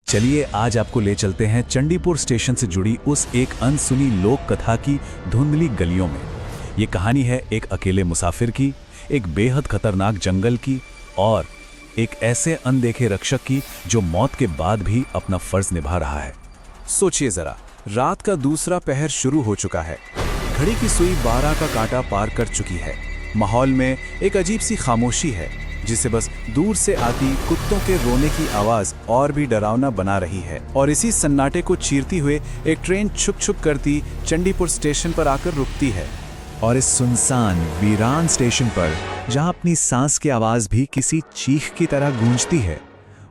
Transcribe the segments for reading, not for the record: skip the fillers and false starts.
चलिए आज आपको ले चलते हैं चंडीपुर स्टेशन से जुड़ी उस एक अनसुनी लोक कथा की धुंधली गलियों में। ये कहानी है एक अकेले मुसाफिर की, एक बेहद खतरनाक जंगल की और एक ऐसे अनदेखे रक्षक की जो मौत के बाद भी अपना फर्ज निभा रहा है। सोचिए जरा, रात का दूसरा पहर शुरू हो चुका है, घड़ी की सुई 12 का कांटा पार कर चुकी है। माहौल में एक अजीब सी खामोशी है जिसे बस दूर से आती कुत्तों के रोने की आवाज और भी डरावना बना रही है। और इसी सन्नाटे को चीरती हुए एक ट्रेन छुक छुक करती चंडीपुर स्टेशन पर आकर रुकती है। और इस सुनसान वीरान स्टेशन पर जहां अपनी सांस की आवाज भी किसी चीख की तरह गूंजती है,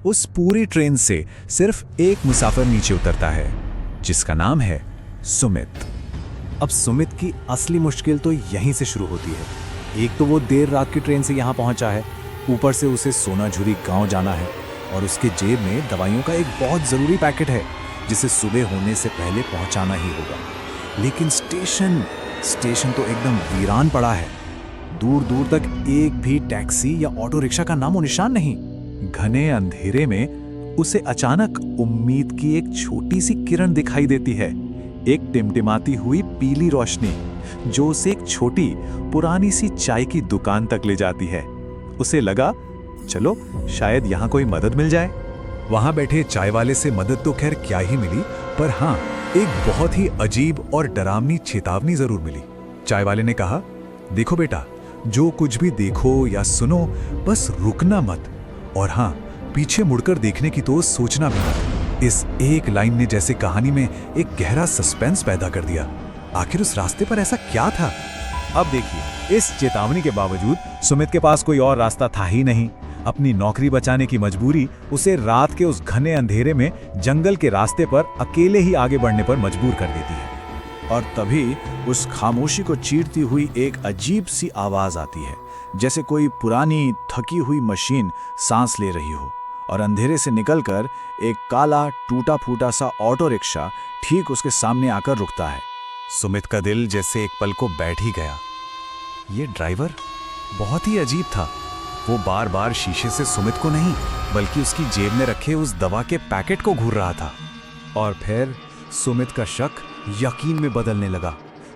उस पूरी ट्रेन से सिर्फ एक मुसाफिर नीचे उतरता है जिसका नाम है सुमित। अब सुमित की असली मुश्किल तो यहीं से शुरू होती है। एक तो वो देर रात की ट्रेन से यहाँ पहुंचा है, ऊपर से उसे सोनाझुरी गांव जाना है और उसके जेब में दवाइयों का एक बहुत ज़रूरी पैकेट है जिसे सुबह होने से पहले पहुंचाना ही होगा। लेकिन स्टेशन तो एकदम वीरान पड़ा है। दूर दूर तक एक भी टैक्सी या ऑटो रिक्शा का नामो निशान नहीं। घने अंधेरे में उसे अचानक उम्मीद की एक छोटी सी किरण दिखाई देती है, एक टिमटिमाती हुई पीली रोशनी जो उसे एक छोटी पुरानी सी चाय की दुकान तक ले जाती है। उसे लगा, चलो शायद यहाँ कोई मदद मिल जाए। वहां बैठे चाय वाले से मदद तो खैर क्या ही मिली, पर हाँ, एक बहुत ही अजीब और डरावनी चेतावनी जरूर मिली। चाय वाले ने कहा, देखो बेटा, जो कुछ भी देखो या सुनो बस रुकना मत, और हाँ, पीछे मुड़कर देखने की तो सोचना भी मत। इस एक लाइन ने जैसे कहानी में एक गहरा सस्पेंस पैदा कर दिया। आखिर उस रास्ते पर ऐसा क्या था? अब देखिए, इस चेतावनी के बावजूद सुमित के पास कोई और रास्ता था ही नहीं। अपनी नौकरी बचाने की मजबूरी उसे रात के उस घने अंधेरे में जंगल के रास्ते पर अकेले ही आगे बढ़ने पर मजबूर कर देती है। और तभी उस खामोशी को चीरती हुई एक अजीब सी आवाज आती है, जैसे कोई पुरानी थकी हुई मशीन सांस ले रही हो। और अंधेरे से निकलकर एक काला टूटा फूटा सा ऑटो रिक्शा ठीक उसके सामने आकर रुकता है। सुमित का दिल जैसे एक पल को बैठ ही गया। ये ड्राइवर बहुत ही अजीब था। वो बार बार शीशे से सुमित को नहीं बल्कि उसकी जेब में रखे उस दवा के पैकेट को घूर रहा था। और फिर सुमित का शक यकीन में बदलने लगा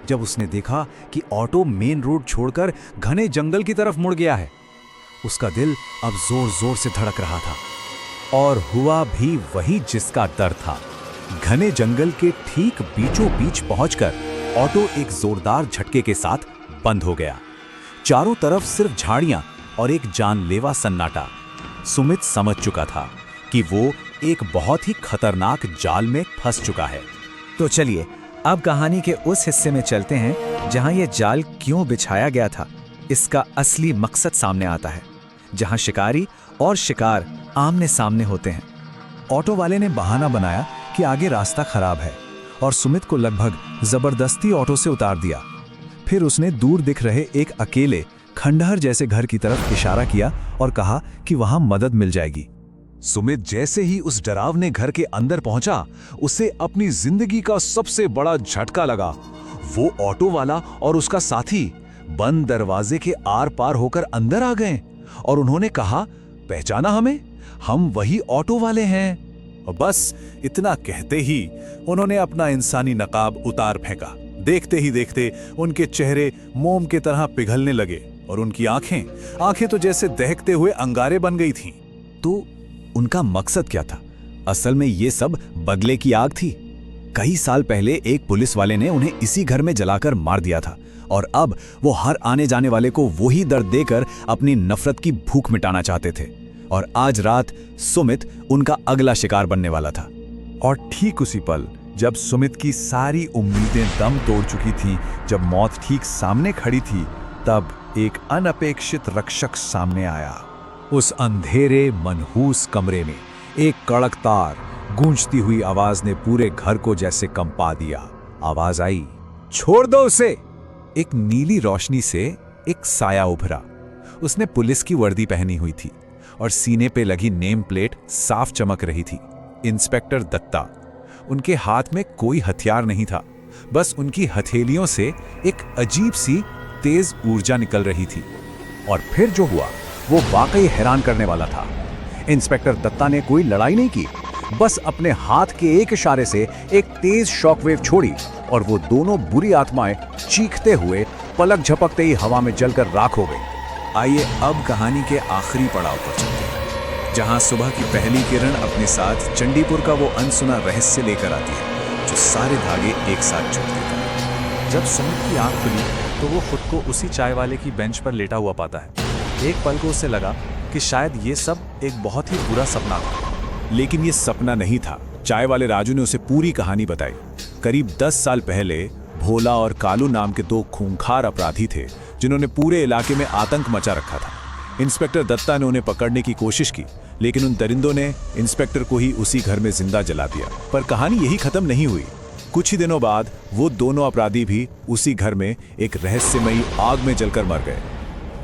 जब उसने देखा कि ऑटो मेन रोड छोड़कर घने जंगल की तरफ मुड़ गया है। उसका दिल अब जोर जोर से धड़क रहा था और हुआ भी वही जिसका डर था। घने जंगल के ठीक बीचों बीच पहुंचकर ऑटो एक जोरदार झटके के साथ बंद हो गया। चारों तरफ सिर्फ झाड़ियां और एक जानलेवा सन्नाटा। सुमित समझ चुका था कि वो एक बहुत ही खतरनाक जाल में फंस चुका है। तो चलिए अब कहानी के उस हिस्से में चलते हैं जहां यह जाल क्यों बिछाया गया था। इसका असली मकसद सामने आता है, जहां शिकारी और शिकार आमने सामने होते हैं। ऑटो वाले ने बहाना बनाया कि आगे रास्ता खराब है और सुमित को लगभग जबरदस्ती ऑटो से उतार दिया। फिर उसने दूर दिख रहे एक अकेले खंडहर जैसे घर की तरफ इशारा किया और कहा कि वहां मदद मिल जाएगी। सुमित जैसे ही उस डरावने घर के अंदर पहुंचा, उसे अपनी जिंदगी का सबसे बड़ा झटका लगा। वो ऑटो वाला और उसका साथी बंद दरवाजे के आर पार होकर अंदर आ गए और उन्होंने कहा, पहचाना हमें? हम वही ऑटो वाले हैं। और बस इतना कहते ही उन्होंने अपना इंसानी नकाब उतार फेंका। देखते ही देखते उनके चेहरे मोम की तरह पिघलने लगे और उनकी आंखें तो जैसे दहकते हुए अंगारे बन गई थीं। तो उनका मकसद क्या था? असल में ये सब बदले की आग थी। कई साल पहले एक पुलिस वाले ने उन्हें इसी घर में जलाकर मार दिया था और अब वो हर आने जाने वाले को वही दर्द देकर अपनी नफरत की भूख मिटाना चाहते थे। और आज रात सुमित उनका अगला शिकार बनने वाला था। और ठीक उसी पल जब सुमित की सारी उम्मीदें दम तोड़ चुकी थीं, जब मौत ठीक सामने खड़ी थी, तब एक अनपेक्षित रक्षक सामने आया। उस अंधेरे मनहूस कमरे में एक कड़क तार गूंजती हुई आवाज ने पूरे घर को जैसे कंपा दिया। आवाज आई, छोड़ दो उसे। एक नीली रोशनी से एक साया उभरा। उसने पुलिस की वर्दी पहनी हुई थी और सीने पे लगी नेम प्लेट साफ चमक रही थी, इंस्पेक्टर दत्ता। उनके हाथ में कोई हथियार नहीं था, बस उनकी हथेलियों से एक अजीब सी तेज ऊर्जा निकल रही थी। और फिर जो हुआ वो वाकई हैरान करने वाला था। इंस्पेक्टर दत्ता ने कोई लड़ाई नहीं की, बस अपने हाथ के एक इशारे से एक तेज शॉकवेव छोड़ी और वो दोनों बुरी आत्माएं चीखते हुए पलक झपकते ही हवा में जलकर राख हो गई। आइए अब कहानी के आखिरी पड़ाव पर चलते हैं, जहां सुबह की पहली किरण अपने साथ चंडीपुर का वो अनसुना रहस्य लेकर आती है जो सारे धागे एक साथ जोड़ देता है। जब सुमित की आंख खुली तो वो खुद को उसी चाय वाले की बेंच पर लेटा हुआ पाता है। एक पल को उसे लगा कि शायद ये सब एक बहुत ही बुरा सपना था, लेकिन ये सपना नहीं था। चाय वाले राजू ने उसे पूरी कहानी बताई। करीब 10 साल पहले भोला और कालू नाम के 2 खूंखार अपराधी थे जिन्होंने पूरे इलाके में आतंक मचा रखा था। इंस्पेक्टर दत्ता ने उन्हें पकड़ने की कोशिश की, लेकिन उन दरिंदों ने इंस्पेक्टर को ही उसी घर में जिंदा जला दिया। पर कहानी यही खत्म नहीं हुई। कुछ ही दिनों बाद वो दोनों अपराधी भी उसी घर में एक रहस्यमयी आग में जलकर मर गए।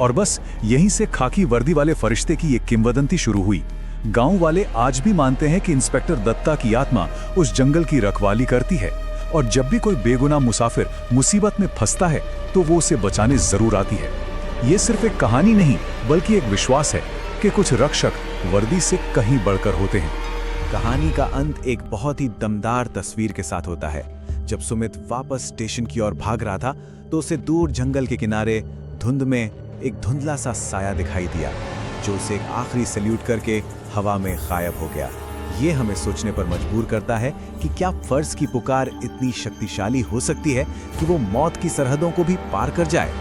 और बस यहीं से खाकी वर्दी वाले फरिश्ते की एक किंवदंती शुरू हुई। गांव वाले आज भी मानते हैं कि इंस्पेक्टर दत्ता की आत्मा उस जंगल की रखवाली करती है और जब भी कोई बेगुनाह मुसाफिर मुसीबत में फंसता है तो वो उसे बचाने जरूर आती है। ये सिर्फ एक कहानी नहीं बल्कि एक विश्वास है कि कुछ रक्षक वर्दी से कहीं बढ़कर होते हैं। कहानी का अंत एक बहुत ही दमदार तस्वीर के साथ होता है। जब सुमित वापस स्टेशन की ओर भाग रहा था तो उसे दूर जंगल के किनारे धुंध में एक धुंधला सा साया दिखाई दिया जो उसे एक आखिरी सैल्यूट करके हवा में गायब हो गया। ये हमें सोचने पर मजबूर करता है कि क्या फर्ज की पुकार इतनी शक्तिशाली हो सकती है कि वो मौत की सरहदों को भी पार कर जाए।